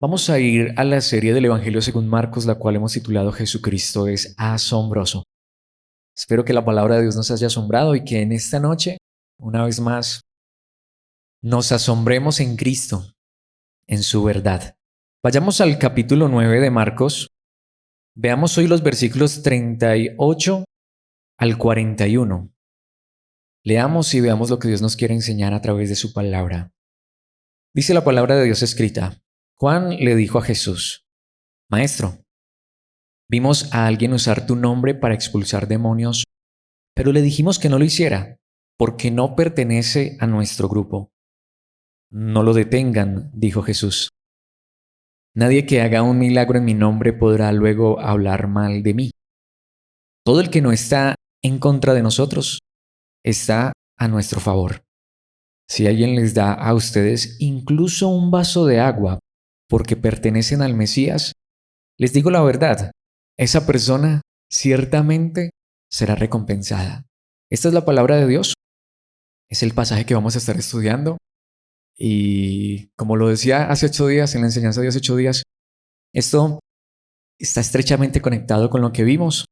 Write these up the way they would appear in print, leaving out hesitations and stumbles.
Vamos a ir a la serie del Evangelio según Marcos, la cual hemos titulado Jesucristo es asombroso. Espero que la palabra de Dios nos haya asombrado y que en esta noche, una vez más, nos asombremos en Cristo, en su verdad. Vayamos al capítulo 9 de Marcos. Veamos hoy los versículos 38 al 41. Leamos y veamos lo que Dios nos quiere enseñar a través de su palabra. Dice la palabra de Dios escrita: Juan le dijo a Jesús: Maestro, vimos a alguien usar tu nombre para expulsar demonios, pero le dijimos que no lo hiciera, porque no pertenece a nuestro grupo. No lo detengan, dijo Jesús. Nadie que haga un milagro en mi nombre podrá luego hablar mal de mí. Todo el que no está en contra de nosotros está a nuestro favor. Si alguien les da a ustedes incluso un vaso de agua porque pertenecen al Mesías, les digo la verdad, esa persona ciertamente será recompensada. Esta es la palabra de Dios. Es el pasaje que vamos a estar estudiando. Y como lo decía hace 8 días, en la enseñanza de hace 8 días, esto está estrechamente conectado con lo que vimos.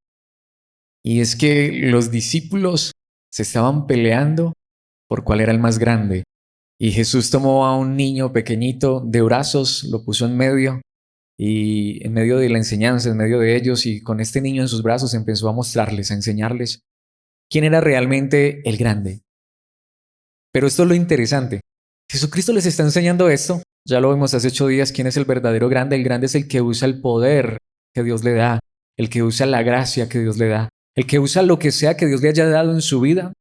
Y es que los discípulos se estaban peleando por cuál era el más grande. Y Jesús tomó a un niño pequeñito de brazos, lo puso en medio de la enseñanza, en medio de ellos, y con este niño en sus brazos empezó a mostrarles, a enseñarles quién era realmente el grande. Pero esto es lo interesante. Jesucristo les está enseñando esto. Ya lo vimos hace 8 días, quién es el verdadero grande. El grande es el que usa el poder que Dios le da, el que usa la gracia que Dios le da, el que usa lo que sea que Dios le haya dado en su vida,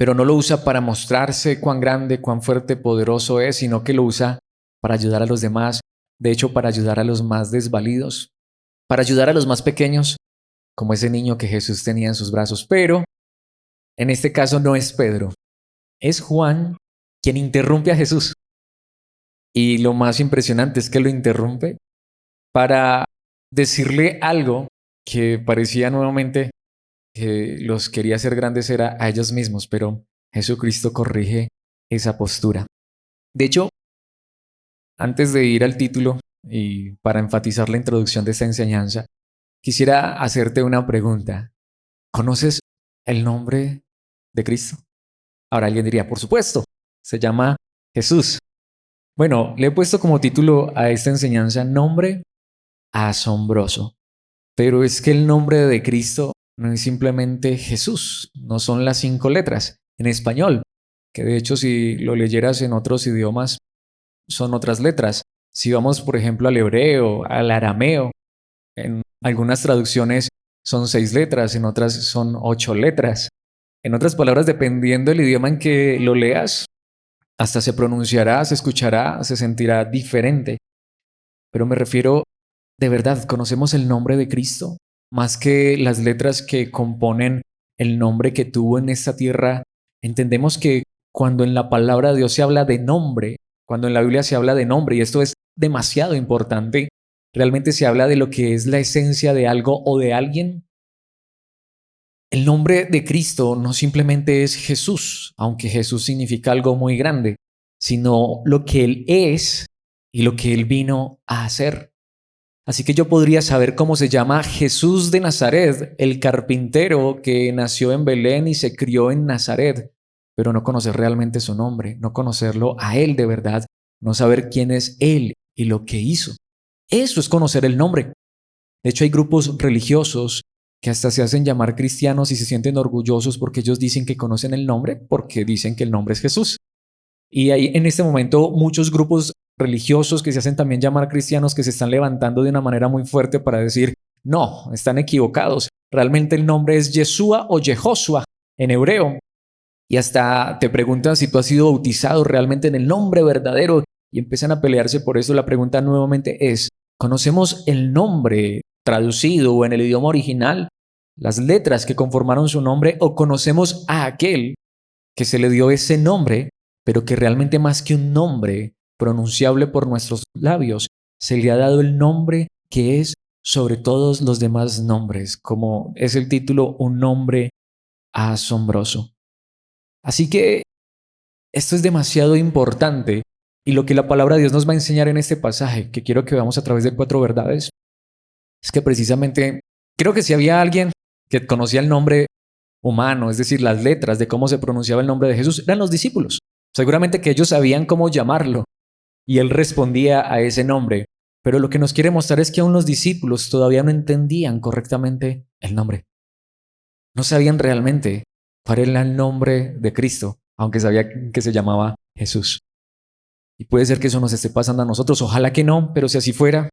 pero no lo usa para mostrarse cuán grande, cuán fuerte, poderoso es, sino que lo usa para ayudar a los demás, de hecho para ayudar a los más desvalidos, para ayudar a los más pequeños, como ese niño que Jesús tenía en sus brazos. Pero en este caso no es Pedro, es Juan quien interrumpe a Jesús. Y lo más impresionante es que lo interrumpe para decirle algo que parecía nuevamente que los quería hacer grandes era a ellos mismos, pero Jesucristo corrige esa postura. De hecho, antes de ir al título y para enfatizar la introducción de esta enseñanza, quisiera hacerte una pregunta. ¿Conoces el nombre de Cristo? Ahora alguien diría, por supuesto, se llama Jesús. Bueno, le he puesto como título a esta enseñanza nombre asombroso. Pero es que el nombre de Cristo no es simplemente Jesús, no son las 5 letras en español, que de hecho si lo leyeras en otros idiomas son otras letras. Si vamos, por ejemplo, al hebreo, al arameo, en algunas traducciones son 6 letras, en otras son 8 letras. En otras palabras, dependiendo del idioma en que lo leas, hasta se pronunciará, se escuchará, se sentirá diferente. Pero me refiero, de verdad, ¿conocemos el nombre de Cristo? Más que las letras que componen el nombre que tuvo en esta tierra, entendemos que cuando en la palabra de Dios se habla de nombre, cuando en la Biblia se habla de nombre, y esto es demasiado importante, realmente se habla de lo que es la esencia de algo o de alguien. El nombre de Cristo no simplemente es Jesús, aunque Jesús significa algo muy grande, sino lo que Él es y lo que Él vino a hacer. Así que yo podría saber cómo se llama Jesús de Nazaret, el carpintero que nació en Belén y se crió en Nazaret, pero no conocer realmente su nombre, no conocerlo a Él de verdad, no saber quién es Él y lo que hizo. Eso es conocer el nombre. De hecho, hay grupos religiosos que hasta se hacen llamar cristianos y se sienten orgullosos porque ellos dicen que conocen el nombre, porque dicen que el nombre es Jesús. Y hay en este momento muchos grupos religiosos que se hacen también llamar cristianos que se están levantando de una manera muy fuerte para decir, no, están equivocados. Realmente el nombre es Yeshua o Jehoshua en hebreo. Y hasta te preguntan si tú has sido bautizado realmente en el nombre verdadero y empiezan a pelearse por eso. La pregunta nuevamente es, ¿conocemos el nombre traducido o en el idioma original, las letras que conformaron su nombre, o conocemos a aquel que se le dio ese nombre, pero que realmente más que un nombre pronunciable por nuestros labios, se le ha dado el nombre que es sobre todos los demás nombres, como es el título, un nombre asombroso? Así que esto es demasiado importante Y lo que la palabra de Dios nos va a enseñar en este pasaje, que quiero que veamos a través de 4 verdades, es que precisamente creo que si había alguien que conocía el nombre humano, es decir, las letras de cómo se pronunciaba el nombre de Jesús, eran los discípulos. Seguramente que ellos sabían cómo llamarlo y él respondía a ese nombre. Pero lo que nos quiere mostrar es que aún los discípulos todavía no entendían correctamente el nombre. No sabían realmente cuál era el nombre de Cristo, aunque sabían que se llamaba Jesús. Y puede ser que eso nos esté pasando a nosotros. Ojalá que no, pero si así fuera,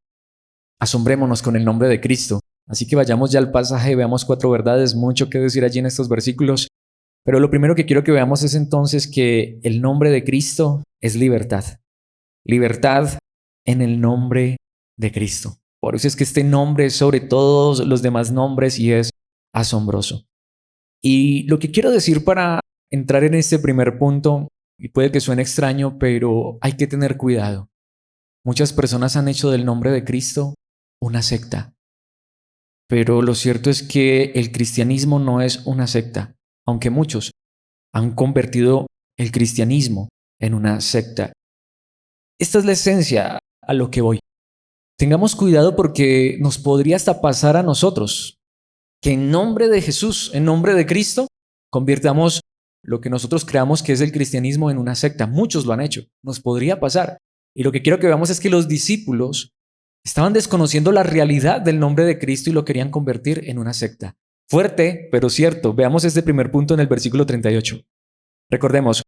asombrémonos con el nombre de Cristo. Así que vayamos ya al pasaje, veamos 4 verdades, mucho que decir allí en estos versículos. Pero lo primero que quiero que veamos es entonces que el nombre de Cristo es libertad. Libertad en el nombre de Cristo. Por eso es que este nombre es sobre todos los demás nombres y es asombroso. Y lo que quiero decir para entrar en este primer punto, y puede que suene extraño, pero hay que tener cuidado. Muchas personas han hecho del nombre de Cristo una secta. Pero lo cierto es que el cristianismo no es una secta, aunque muchos han convertido el cristianismo en una secta. Esta es la esencia a lo que voy. Tengamos cuidado porque nos podría hasta pasar a nosotros que en nombre de Jesús, en nombre de Cristo, convirtamos lo que nosotros creamos que es el cristianismo en una secta. Muchos lo han hecho, nos podría pasar. Y lo que quiero que veamos es que los discípulos estaban desconociendo la realidad del nombre de Cristo y lo querían convertir en una secta. Fuerte, pero cierto. Veamos este primer punto en el versículo 38. Recordemos,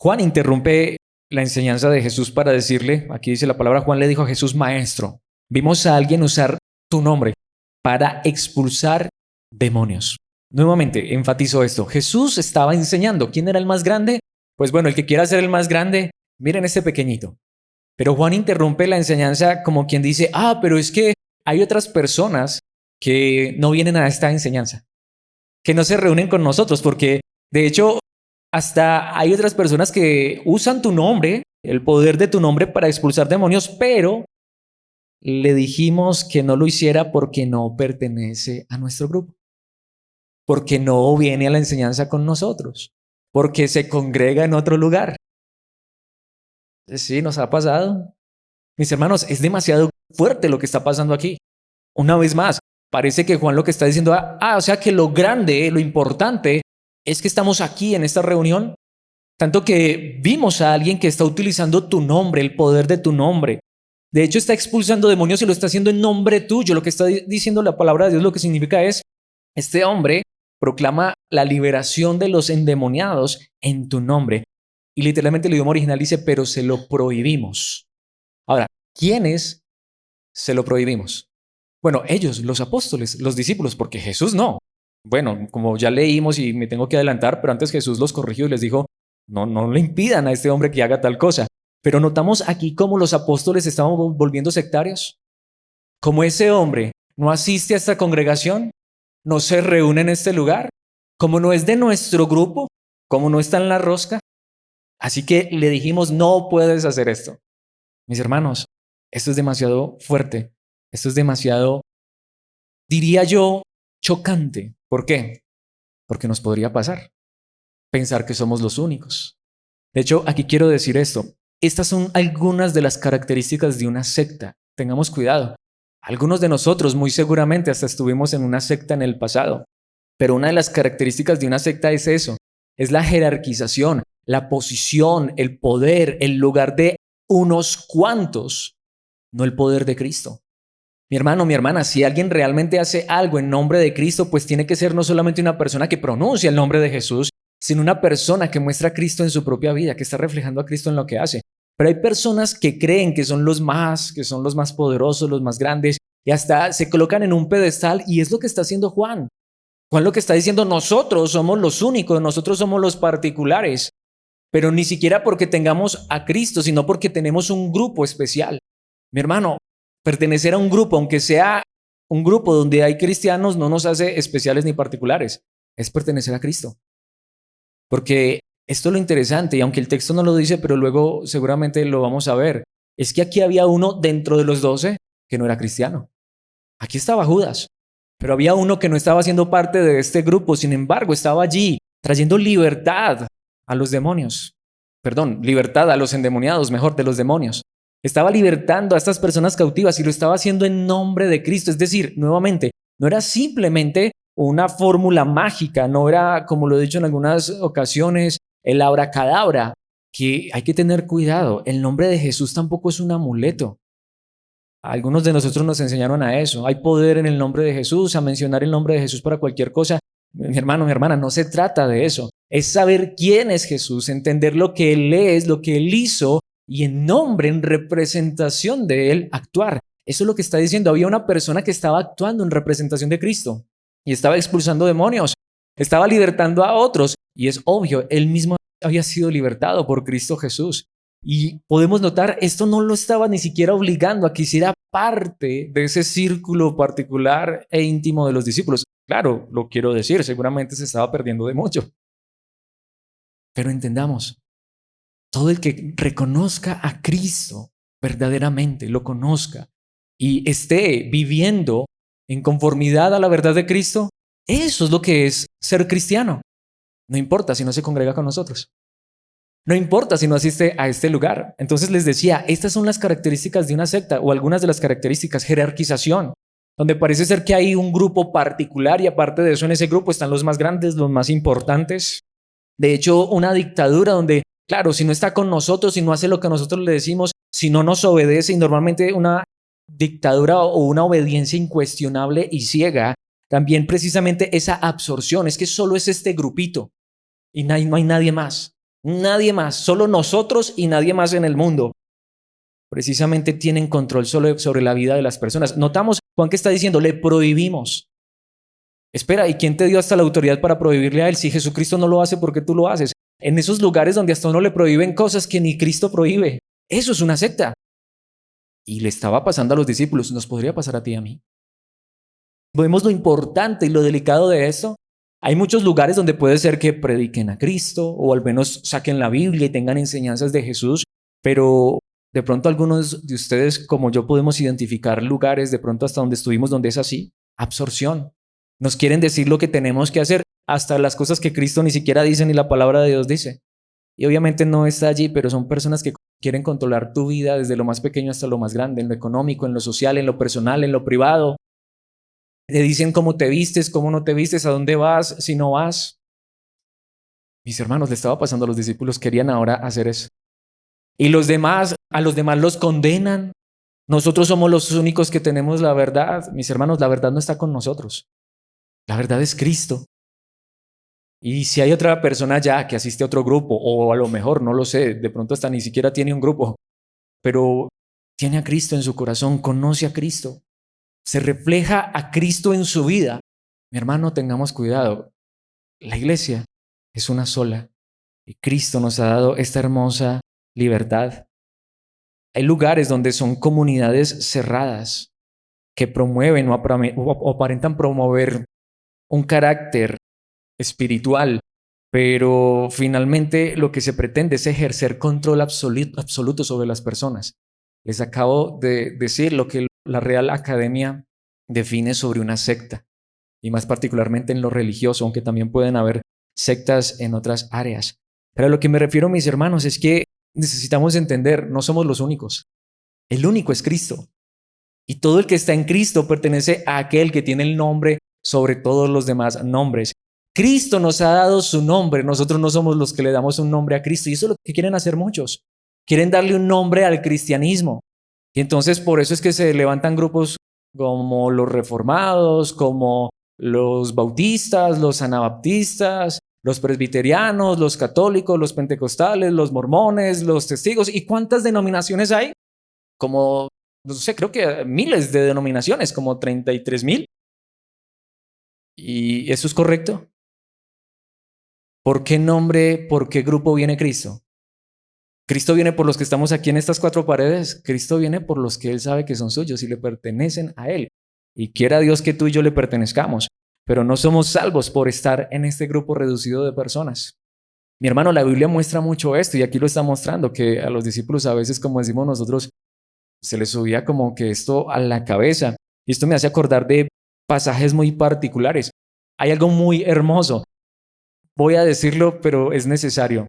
Juan interrumpe la enseñanza de Jesús para decirle, aquí dice la palabra, Juan le dijo a Jesús, maestro, vimos a alguien usar tu nombre para expulsar demonios. Nuevamente, enfatizo esto. Jesús estaba enseñando. ¿Quién era el más grande? Pues bueno, el que quiera ser el más grande, miren este pequeñito. Pero Juan interrumpe la enseñanza como quien dice, pero es que hay otras personas que no vienen a esta enseñanza, que no se reúnen con nosotros, porque de hecho hasta hay otras personas que usan tu nombre, el poder de tu nombre para expulsar demonios, pero le dijimos que no lo hiciera porque no pertenece a nuestro grupo, porque no viene a la enseñanza con nosotros, porque se congrega en otro lugar. Sí, nos ha pasado. Mis hermanos, es demasiado fuerte lo que está pasando aquí. Una vez más, parece que Juan lo que está diciendo, o sea que lo grande, lo importante es que estamos aquí en esta reunión, tanto que vimos a alguien que está utilizando tu nombre, el poder de tu nombre. De hecho, está expulsando demonios y lo está haciendo en nombre tuyo. Lo que está diciendo la palabra de Dios, lo que significa es, este hombre proclama la liberación de los endemoniados en tu nombre. Y literalmente el idioma original dice, pero se lo prohibimos. Ahora, ¿quiénes se lo prohibimos? Bueno, ellos, los apóstoles, los discípulos, porque Jesús no. Bueno, como ya leímos y me tengo que adelantar, pero antes Jesús los corrigió y les dijo, no le impidan a este hombre que haga tal cosa. Pero notamos aquí cómo los apóstoles estaban volviendo sectarios. Como ese hombre no asiste a esta congregación, no se reúne en este lugar, como no es de nuestro grupo, como no está en la rosca. Así que le dijimos, no puedes hacer esto. Mis hermanos, esto es demasiado fuerte. Esto es demasiado, diría yo, chocante. ¿Por qué? Porque nos podría pasar. Pensar que somos los únicos. De hecho, aquí quiero decir esto. Estas son algunas de las características de una secta. Tengamos cuidado. Algunos de nosotros muy seguramente hasta estuvimos en una secta en el pasado. Pero una de las características de una secta es eso. Es la jerarquización, la posición, el poder, el lugar de unos cuantos, no el poder de Cristo. Mi hermano, mi hermana, si alguien realmente hace algo en nombre de Cristo, pues tiene que ser no solamente una persona que pronuncia el nombre de Jesús, sino una persona que muestra a Cristo en su propia vida, que está reflejando a Cristo en lo que hace. Pero hay personas que creen que son los más poderosos, los más grandes, y hasta se colocan en un pedestal, y es lo que está haciendo Juan. Juan lo que está diciendo, nosotros somos los únicos, nosotros somos los particulares, pero ni siquiera porque tengamos a Cristo, sino porque tenemos un grupo especial. Mi hermano, pertenecer a un grupo, aunque sea un grupo donde hay cristianos, no nos hace especiales ni particulares, es pertenecer a Cristo. Porque esto es lo interesante, y aunque el texto no lo dice, pero luego seguramente lo vamos a ver, es que aquí había uno dentro de los 12 que no era cristiano. Aquí estaba Judas, pero había uno que no estaba siendo parte de este grupo, sin embargo, estaba allí trayendo libertad a los demonios. libertad a los endemoniados, mejor, de los demonios. Estaba libertando a estas personas cautivas y lo estaba haciendo en nombre de Cristo. Es decir, nuevamente, no era simplemente una fórmula mágica, no era, como lo he dicho en algunas ocasiones, el abracadabra, que hay que tener cuidado. El nombre de Jesús tampoco es un amuleto. Algunos de nosotros nos enseñaron a eso. Hay poder en el nombre de Jesús, a mencionar el nombre de Jesús para cualquier cosa. Mi hermano, mi hermana, no se trata de eso. Es saber quién es Jesús, entender lo que Él es, lo que Él hizo y en nombre, en representación de Él, actuar. Eso es lo que está diciendo. Había una persona que estaba actuando en representación de Cristo y estaba expulsando demonios, estaba libertando a otros y es obvio, Él mismo había sido libertado por Cristo Jesús. Y podemos notar, esto no lo estaba ni siquiera obligando a que hiciera parte de ese círculo particular e íntimo de los discípulos. Claro, lo quiero decir, seguramente se estaba perdiendo de mucho. Pero entendamos, todo el que reconozca a Cristo verdaderamente, lo conozca y esté viviendo en conformidad a la verdad de Cristo, eso es lo que es ser cristiano. No importa si no se congrega con nosotros. No importa si no asiste a este lugar. Entonces les decía, estas son las características de una secta o algunas de las características, jerarquización, donde parece ser que hay un grupo particular y aparte de eso en ese grupo están los más grandes, los más importantes. De hecho, una dictadura donde, claro, si no está con nosotros, si no hace lo que nosotros le decimos, si no nos obedece y normalmente una dictadura o una obediencia incuestionable y ciega, también precisamente esa absorción, es que solo es este grupito y no hay nadie más. Nadie más, solo nosotros y nadie más en el mundo. Precisamente tienen control sobre la vida de las personas. Notamos, Juan, que está diciendo, le prohibimos. Espera, ¿y quién te dio hasta la autoridad para prohibirle a él? Si Jesucristo no lo hace, ¿por qué tú lo haces? En esos lugares donde hasta uno le prohíben cosas que ni Cristo prohíbe. Eso es una secta. Y le estaba pasando a los discípulos, nos podría pasar a ti y a mí. Vemos lo importante y lo delicado de esto. Hay muchos lugares donde puede ser que prediquen a Cristo o al menos saquen la Biblia y tengan enseñanzas de Jesús, pero de pronto algunos de ustedes, como yo, podemos identificar lugares de pronto hasta donde estuvimos donde es así. Absorción. Nos quieren decir lo que tenemos que hacer, hasta las cosas que Cristo ni siquiera dice ni la palabra de Dios dice. Y obviamente no está allí, pero son personas que quieren controlar tu vida desde lo más pequeño hasta lo más grande, en lo económico, en lo social, en lo personal, en lo privado. Te dicen cómo te vistes, cómo no te vistes, a dónde vas, si no vas. Mis hermanos, le estaba pasando a los discípulos, querían ahora hacer eso. Y a los demás los condenan. Nosotros somos los únicos que tenemos la verdad. Mis hermanos, la verdad no está con nosotros. La verdad es Cristo. Y si hay otra persona ya que asiste a otro grupo, o a lo mejor, no lo sé, de pronto hasta ni siquiera tiene un grupo, pero tiene a Cristo en su corazón, conoce a Cristo, se refleja a Cristo en su vida. Mi hermano, tengamos cuidado. La iglesia es una sola y Cristo nos ha dado esta hermosa libertad. Hay lugares donde son comunidades cerradas que promueven o aparentan promover un carácter espiritual, pero finalmente lo que se pretende es ejercer control absoluto sobre las personas. Les acabo de decir lo que la Real Academia define sobre una secta, y más particularmente en lo religioso, aunque también pueden haber sectas en otras áreas. Pero a lo que me refiero, mis hermanos, es que necesitamos entender, no somos los únicos. El único es Cristo. Y todo el que está en Cristo pertenece a aquel que tiene el nombre sobre todos los demás nombres. Cristo nos ha dado su nombre, nosotros no somos los que le damos un nombre a Cristo. Y eso es lo que quieren hacer muchos. Quieren darle un nombre al cristianismo. Y entonces por eso es que se levantan grupos como los reformados, como los bautistas, los anabaptistas, los presbiterianos, los católicos, los pentecostales, los mormones, los testigos. ¿Y cuántas denominaciones hay? Como, no sé, creo que miles de denominaciones, como 33,000. ¿Y eso es correcto? ¿Por qué nombre, por qué grupo viene Cristo? Cristo viene por los que estamos aquí en estas cuatro paredes. Cristo viene por los que Él sabe que son suyos y le pertenecen a Él. Y quiera Dios que tú y yo le pertenezcamos. Pero no somos salvos por estar en este grupo reducido de personas. Mi hermano, la Biblia muestra mucho esto y aquí lo está mostrando, que a los discípulos a veces, como decimos nosotros, se les subía como que esto a la cabeza. Y esto me hace acordar de pasajes muy particulares. Hay algo muy hermoso. Voy a decirlo, pero es necesario.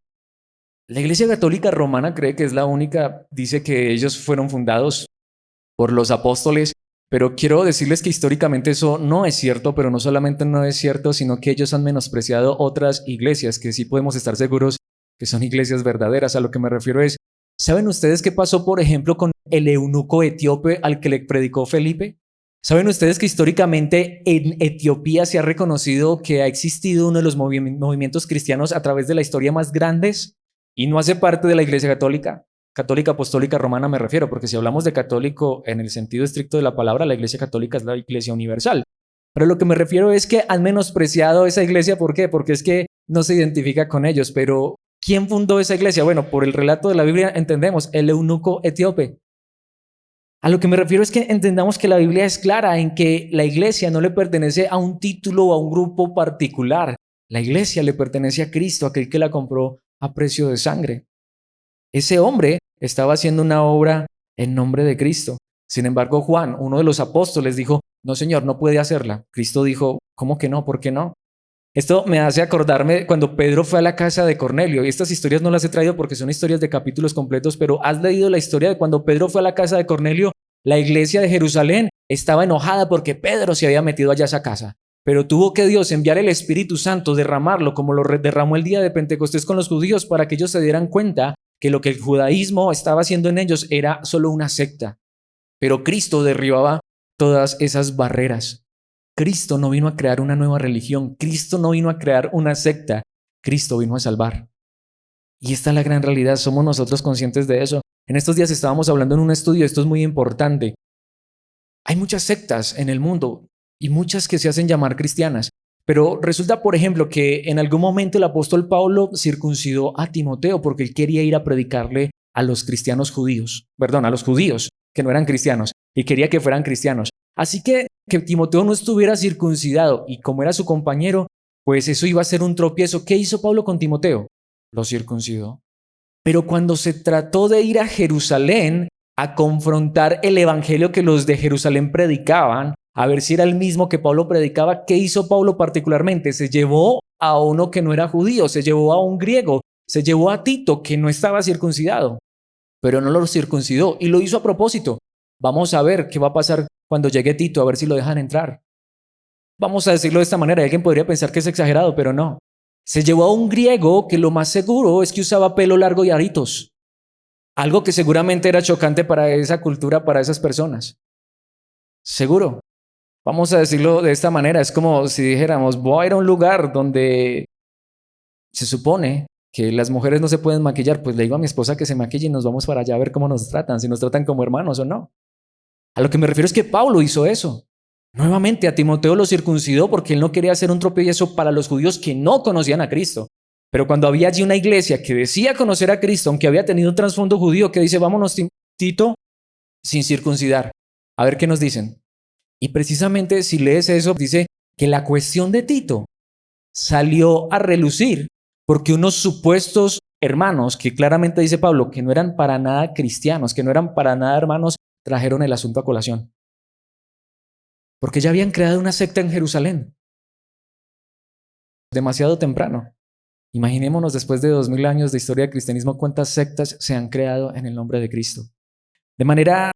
La Iglesia Católica Romana cree que es la única, dice que ellos fueron fundados por los apóstoles, pero quiero decirles que históricamente eso no es cierto, pero no solamente no es cierto, sino que ellos han menospreciado otras iglesias que sí podemos estar seguros que son iglesias verdaderas. A lo que me refiero es, ¿saben ustedes qué pasó, por ejemplo, con el eunuco etíope al que le predicó Felipe? ¿Saben ustedes que históricamente en Etiopía se ha reconocido que ha existido uno de los movimientos cristianos a través de la historia más grandes y no hace parte de la Iglesia Católica? Católica Apostólica Romana me refiero, porque si hablamos de católico en el sentido estricto de la palabra, la Iglesia Católica es la Iglesia universal. Pero lo que me refiero es que han menospreciado esa iglesia. ¿Por qué? Porque es que no se identifica con ellos. Pero ¿quién fundó esa iglesia? Bueno, por el relato de la Biblia entendemos, el eunuco etíope. A lo que me refiero es que entendamos que la Biblia es clara en que la iglesia no le pertenece a un título o a un grupo particular. La iglesia le pertenece a Cristo, aquel que la compró a precio de sangre. Ese hombre estaba haciendo una obra en nombre de Cristo. Sin embargo, Juan, uno de los apóstoles, dijo, no, Señor, no puede hacerla. Cristo dijo, ¿cómo que no? ¿Por qué no? Esto me hace acordarme cuando Pedro fue a la casa de Cornelio. Y estas historias no las he traído porque son historias de capítulos completos, pero has leído la historia de cuando Pedro fue a la casa de Cornelio. La iglesia de Jerusalén estaba enojada porque Pedro se había metido allá a esa casa. Pero tuvo que Dios enviar el Espíritu Santo, derramarlo como lo derramó el día de Pentecostés con los judíos para que ellos se dieran cuenta que lo que el judaísmo estaba haciendo en ellos era solo una secta. Pero Cristo derribaba todas esas barreras. Cristo no vino a crear una nueva religión. Cristo no vino a crear una secta. Cristo vino a salvar. Y esta es la gran realidad. Somos nosotros conscientes de eso. En estos días estábamos hablando en un estudio. Esto es muy importante. Hay muchas sectas en el mundo y muchas que se hacen llamar cristianas. Pero resulta, por ejemplo, que en algún momento el apóstol Pablo circuncidó a Timoteo porque él quería ir a predicarle a los cristianos judíos, perdón, a los judíos que no eran cristianos y quería que fueran cristianos. Así que Timoteo no estuviera circuncidado y como era su compañero, pues eso iba a ser un tropiezo. ¿Qué hizo Pablo con Timoteo? Lo circuncidó. Pero cuando se trató de ir a Jerusalén a confrontar el evangelio que los de Jerusalén predicaban, a ver si era el mismo que Pablo predicaba, ¿qué hizo Pablo particularmente? Se llevó a uno que no era judío, se llevó a un griego, se llevó a Tito que no estaba circuncidado, pero no lo circuncidó y lo hizo a propósito. Vamos a ver qué va a pasar cuando llegue Tito, a ver si lo dejan entrar. Vamos a decirlo de esta manera, alguien podría pensar que es exagerado, pero no. Se llevó a un griego que lo más seguro es que usaba pelo largo y aritos, algo que seguramente era chocante para esa cultura, para esas personas. Seguro. Vamos a decirlo de esta manera, es como si dijéramos, voy a ir a un lugar donde se supone que las mujeres no se pueden maquillar, pues le digo a mi esposa que se maquille y nos vamos para allá a ver cómo nos tratan, si nos tratan como hermanos o no. A lo que me refiero es que Pablo hizo eso. Nuevamente a Timoteo lo circuncidó porque él no quería hacer un tropiezo para los judíos que no conocían a Cristo. Pero cuando había allí una iglesia que decía conocer a Cristo, aunque había tenido un trasfondo judío, que dice, vámonos Tito, sin circuncidar. A ver qué nos dicen. Y precisamente si lees eso, dice que la cuestión de Tito salió a relucir porque unos supuestos hermanos, que claramente dice Pablo, que no eran para nada cristianos, que no eran para nada hermanos, trajeron el asunto a colación. Porque ya habían creado una secta en Jerusalén. Demasiado temprano. Imaginémonos después de 2000 años de historia del cristianismo cuántas sectas se han creado en el nombre de Cristo. De manera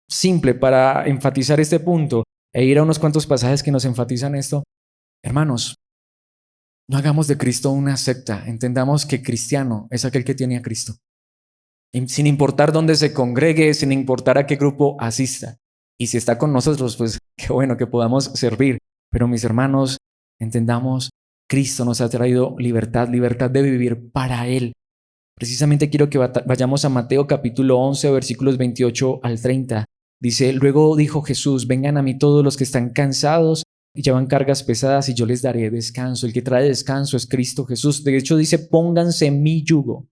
simple para enfatizar este punto e ir a unos cuantos pasajes que nos enfatizan esto, hermanos, no hagamos de Cristo una secta, entendamos que cristiano es aquel que tiene a Cristo. Sin importar dónde se congregue, sin importar a qué grupo asista. Y si está con nosotros, pues qué bueno que podamos servir. Pero mis hermanos, entendamos, Cristo nos ha traído libertad, libertad de vivir para Él. Precisamente quiero que vayamos a Mateo capítulo 11, versículos 28 al 30. Dice, luego dijo Jesús, vengan a mí todos los que están cansados y llevan cargas pesadas y yo les daré descanso. El que trae descanso es Cristo Jesús. De hecho dice, pónganse en mi yugo.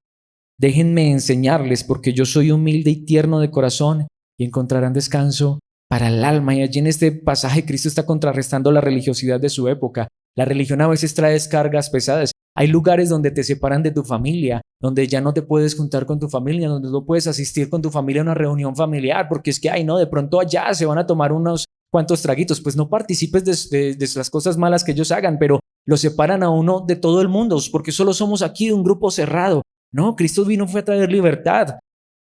Déjenme enseñarles porque yo soy humilde y tierno de corazón y encontrarán descanso para el alma. Y allí en este pasaje Cristo está contrarrestando la religiosidad de su época. La religión a veces trae cargas pesadas. Hay lugares donde te separan de tu familia, donde ya no te puedes juntar con tu familia, donde no puedes asistir con tu familia a una reunión familiar, porque es que, ay, no, de pronto allá se van a tomar unos cuantos traguitos. Pues no participes de las cosas malas que ellos hagan, pero lo separan a uno de todo el mundo, porque solo somos aquí de un grupo cerrado. No, Cristo vino fue a traer libertad.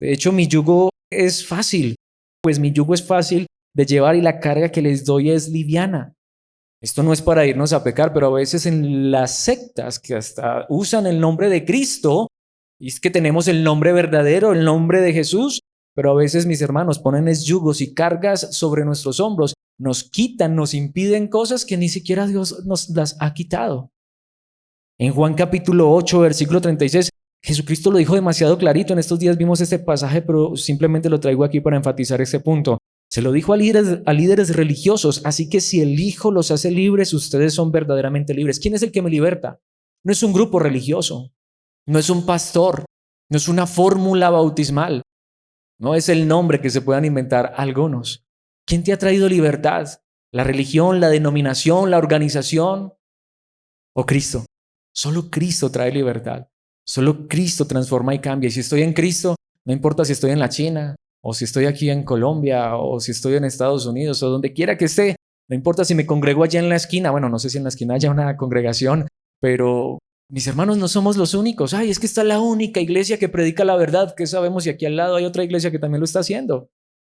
De hecho, mi yugo es fácil, pues mi yugo es fácil de llevar y la carga que les doy es liviana. Esto no es para irnos a pecar, pero a veces en las sectas que hasta usan el nombre de Cristo, y es que tenemos el nombre verdadero, el nombre de Jesús, pero a veces mis hermanos ponen yugos y cargas sobre nuestros hombros, nos quitan, nos impiden cosas que ni siquiera Dios nos las ha quitado. En Juan capítulo 8, versículo 36, Jesucristo lo dijo demasiado clarito. En estos días vimos este pasaje, pero simplemente lo traigo aquí para enfatizar este punto. Se lo dijo a líderes religiosos, así que si el Hijo los hace libres, ustedes son verdaderamente libres. ¿Quién es el que me liberta? No es un grupo religioso, no es un pastor, no es una fórmula bautismal, no es el nombre que se puedan inventar algunos. ¿Quién te ha traído libertad? ¿La religión, la denominación, la organización o Cristo? Solo Cristo trae libertad. Solo Cristo transforma y cambia. Y si estoy en Cristo, no importa si estoy en la China, o si estoy aquí en Colombia, o si estoy en Estados Unidos, o donde quiera que esté, no importa si me congrego allá en la esquina. Bueno, no sé si en la esquina haya una congregación, pero mis hermanos, no somos los únicos. Ay, es que está la única iglesia que predica la verdad. ¿Qué sabemos? Y aquí al lado hay otra iglesia que también lo está haciendo.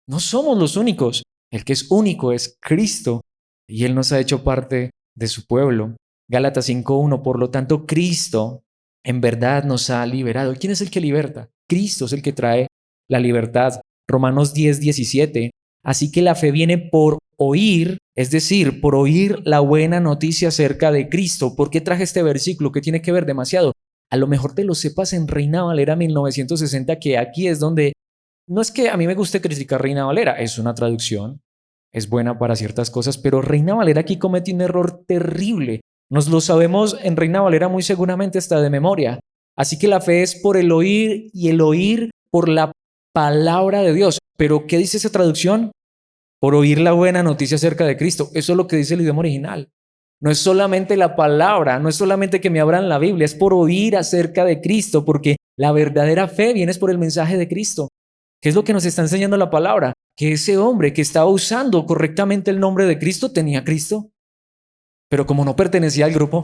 No somos los únicos. El que es único es Cristo, y Él nos ha hecho parte de su pueblo. Gálatas 5:1, por lo tanto, Cristo en verdad nos ha liberado. ¿Quién es el que liberta? Cristo es el que trae la libertad. Romanos 10:17, así que la fe viene por oír, es decir, por oír la buena noticia acerca de Cristo. ¿Por qué traje este versículo? ¿Qué tiene que ver demasiado? A lo mejor te lo sepas en Reina Valera 1960, que aquí es donde, no es que a mí me guste criticar Reina Valera, es una traducción, es buena para ciertas cosas, pero Reina Valera aquí comete un error terrible. Nos lo sabemos en Reina Valera muy seguramente hasta de memoria. Así que la fe es por el oír y el oír por la palabra de Dios. ¿Pero qué dice esa traducción? Por oír la buena noticia acerca de Cristo. Eso es lo que dice el idioma original. No es solamente la palabra, no es solamente que me abran la Biblia, es por oír acerca de Cristo, porque la verdadera fe viene por el mensaje de Cristo. ¿Qué es lo que nos está enseñando la palabra? Que ese hombre que estaba usando correctamente el nombre de Cristo tenía a Cristo. Pero como no pertenecía al grupo,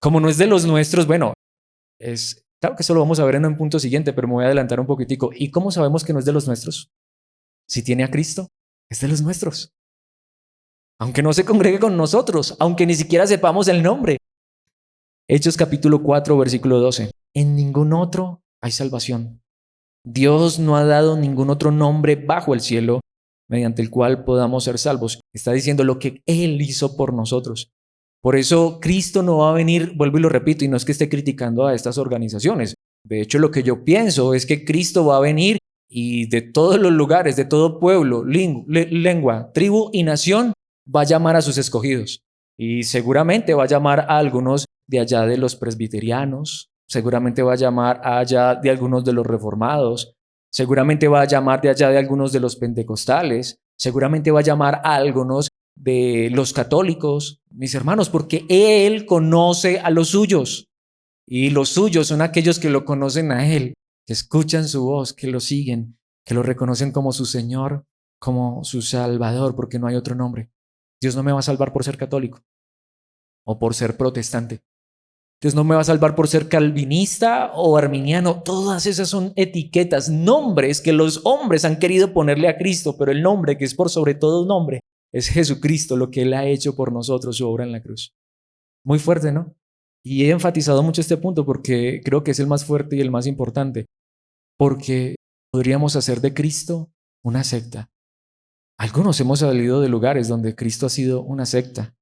como no es de los nuestros, bueno, claro que eso lo vamos a ver en un punto siguiente, pero me voy a adelantar un poquitico. ¿Y cómo sabemos que no es de los nuestros? Si tiene a Cristo, es de los nuestros. Aunque no se congregue con nosotros, aunque ni siquiera sepamos el nombre. Hechos capítulo 4, versículo 12. En ningún otro hay salvación. Dios no ha dado ningún otro nombre bajo el cielo mediante el cual podamos ser salvos. Está diciendo lo que Él hizo por nosotros. Por eso Cristo no va a venir, vuelvo y lo repito, y no es que esté criticando a estas organizaciones. De hecho, lo que yo pienso es que Cristo va a venir y de todos los lugares, de todo pueblo, lengua, tribu y nación, va a llamar a sus escogidos. Y seguramente va a llamar a algunos de allá de los presbiterianos, seguramente va a llamar a allá de algunos de los reformados, seguramente va a llamar de allá de algunos de los pentecostales, seguramente va a llamar a algunos de los católicos, mis hermanos, porque Él conoce a los suyos y los suyos son aquellos que lo conocen a Él, que escuchan su voz, que lo siguen, que lo reconocen como su Señor, como su Salvador, porque no hay otro nombre. Dios no me va a salvar por ser católico o por ser protestante. Dios no me va a salvar por ser calvinista o arminiano. Todas esas son etiquetas, nombres que los hombres han querido ponerle a Cristo, pero el nombre que es por sobre todo nombre es Jesucristo, lo que Él ha hecho por nosotros, su obra en la cruz. Muy fuerte, ¿no? Y he enfatizado mucho este punto porque creo que es el más fuerte y el más importante, porque podríamos hacer de Cristo una secta. Algunos hemos salido de lugares donde Cristo ha sido una secta,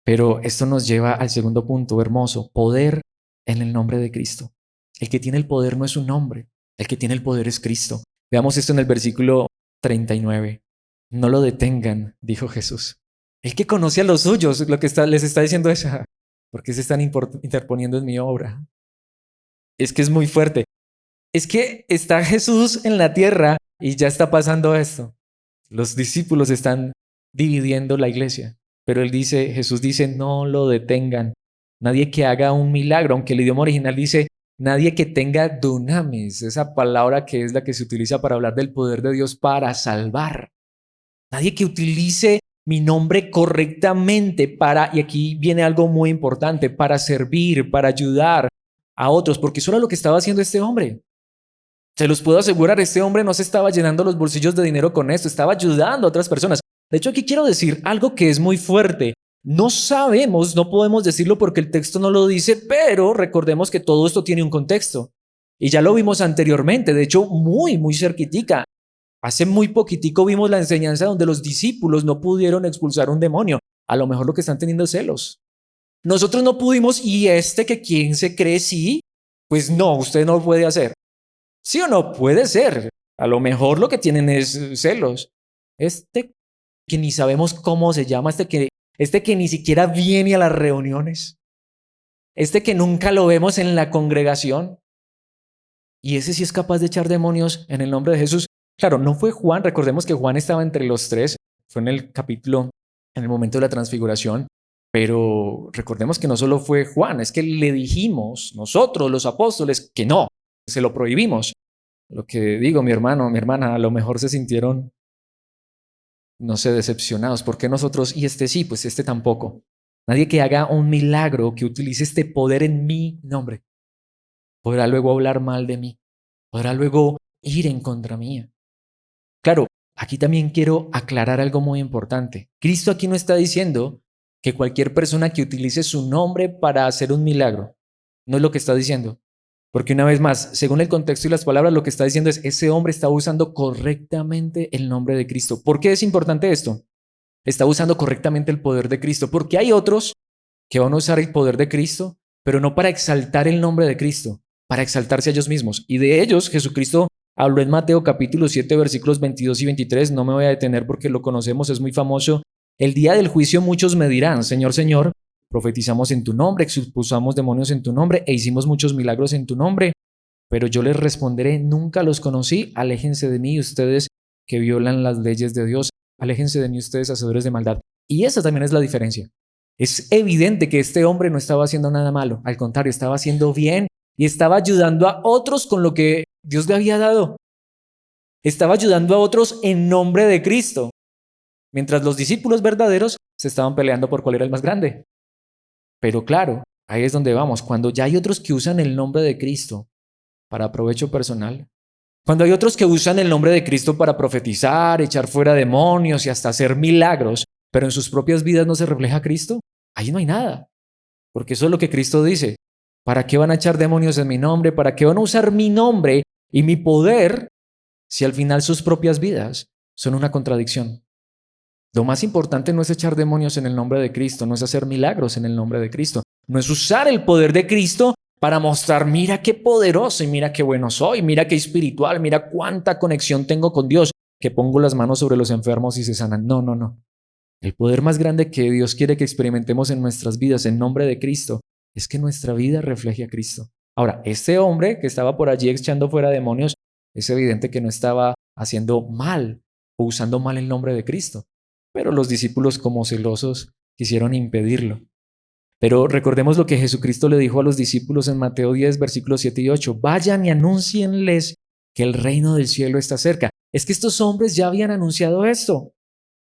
pero esto nos lleva al segundo punto hermoso, poder en el nombre de Cristo. El que tiene el poder no es un nombre, el que tiene el poder es Cristo. Veamos esto en el versículo 39. No lo detengan, dijo Jesús. El que conoce a los suyos, lo que les está diciendo es, ¿por qué se están interponiendo en mi obra? Es que es muy fuerte. Es que está Jesús en la tierra y ya está pasando esto. Los discípulos están dividiendo la iglesia. Pero Jesús dice, no lo detengan. Nadie que haga un milagro, aunque el idioma original dice, nadie que tenga dunamis, esa palabra que es la que se utiliza para hablar del poder de Dios para salvar. Nadie que utilice mi nombre correctamente para, y aquí viene algo muy importante, para servir, para ayudar a otros, porque eso era lo que estaba haciendo este hombre. Se los puedo asegurar, este hombre no se estaba llenando los bolsillos de dinero con esto, estaba ayudando a otras personas. De hecho, aquí quiero decir algo que es muy fuerte. No sabemos, no podemos decirlo porque el texto no lo dice, pero recordemos que todo esto tiene un contexto. Y ya lo vimos anteriormente, de hecho, muy cerquitica. Hace muy poquitico vimos la enseñanza donde los discípulos no pudieron expulsar un demonio. A lo mejor lo que están teniendo es celos. Nosotros no pudimos y que quién se cree sí, pues no, usted no lo puede hacer. ¿Sí o no? Puede ser. A lo mejor lo que tienen es celos. Este que ni sabemos cómo se llama, este que ni siquiera viene a las reuniones, este que nunca lo vemos en la congregación, y ese sí es capaz de echar demonios en el nombre de Jesús. Claro, no fue Juan, recordemos que Juan estaba entre los tres, fue en el capítulo, en el momento de la transfiguración, pero recordemos que no solo fue Juan, es que le dijimos nosotros, los apóstoles, que no, se lo prohibimos. Lo que digo, mi hermano, mi hermana, a lo mejor se sintieron, no sé, decepcionados. ¿Por qué nosotros y este sí, pues este tampoco? Nadie que haga un milagro, que utilice este poder en mi nombre, podrá luego hablar mal de mí, podrá luego ir en contra mía. Claro, aquí también quiero aclarar algo muy importante. Cristo aquí no está diciendo que cualquier persona que utilice su nombre para hacer un milagro, no es lo que está diciendo. Porque una vez más, según el contexto y las palabras, lo que está diciendo es, ese hombre está usando correctamente el nombre de Cristo. ¿Por qué es importante esto? Está usando correctamente el poder de Cristo, porque hay otros que van a usar el poder de Cristo, pero no para exaltar el nombre de Cristo, para exaltarse a ellos mismos. Y de ellos Jesucristo habló en Mateo capítulo 7, versículos 22 y 23. No me voy a detener porque lo conocemos, es muy famoso. El día del juicio muchos me dirán, Señor, Señor, profetizamos en tu nombre, expulsamos demonios en tu nombre e hicimos muchos milagros en tu nombre. Pero yo les responderé, nunca los conocí, aléjense de mí ustedes que violan las leyes de Dios, aléjense de mí ustedes hacedores de maldad. Y esa también es la diferencia. Es evidente que este hombre no estaba haciendo nada malo, al contrario, estaba haciendo bien y estaba ayudando a otros con lo que Dios le había dado. Estaba ayudando a otros en nombre de Cristo, mientras los discípulos verdaderos se estaban peleando por cuál era el más grande. Pero claro, ahí es donde vamos, cuando ya hay otros que usan el nombre de Cristo para provecho personal, cuando hay otros que usan el nombre de Cristo para profetizar, echar fuera demonios y hasta hacer milagros, pero en sus propias vidas no se refleja Cristo, ahí no hay nada. Porque eso es lo que Cristo dice. ¿Para qué van a echar demonios en mi nombre? ¿Para qué van a usar mi nombre y mi poder si al final sus propias vidas son una contradicción? Lo más importante no es echar demonios en el nombre de Cristo, no es hacer milagros en el nombre de Cristo, no es usar el poder de Cristo para mostrar, mira qué poderoso y mira qué bueno soy, mira qué espiritual, mira cuánta conexión tengo con Dios, que pongo las manos sobre los enfermos y se sanan. No, no, no. El poder más grande que Dios quiere que experimentemos en nuestras vidas en nombre de Cristo es que nuestra vida refleje a Cristo. Ahora, este hombre que estaba por allí echando fuera demonios, es evidente que no estaba haciendo mal o usando mal el nombre de Cristo, pero los discípulos como celosos quisieron impedirlo. Pero recordemos lo que Jesucristo le dijo a los discípulos en Mateo 10, versículos 7 y 8. Vayan y anúncienles que el reino del cielo está cerca. Es que estos hombres ya habían anunciado esto.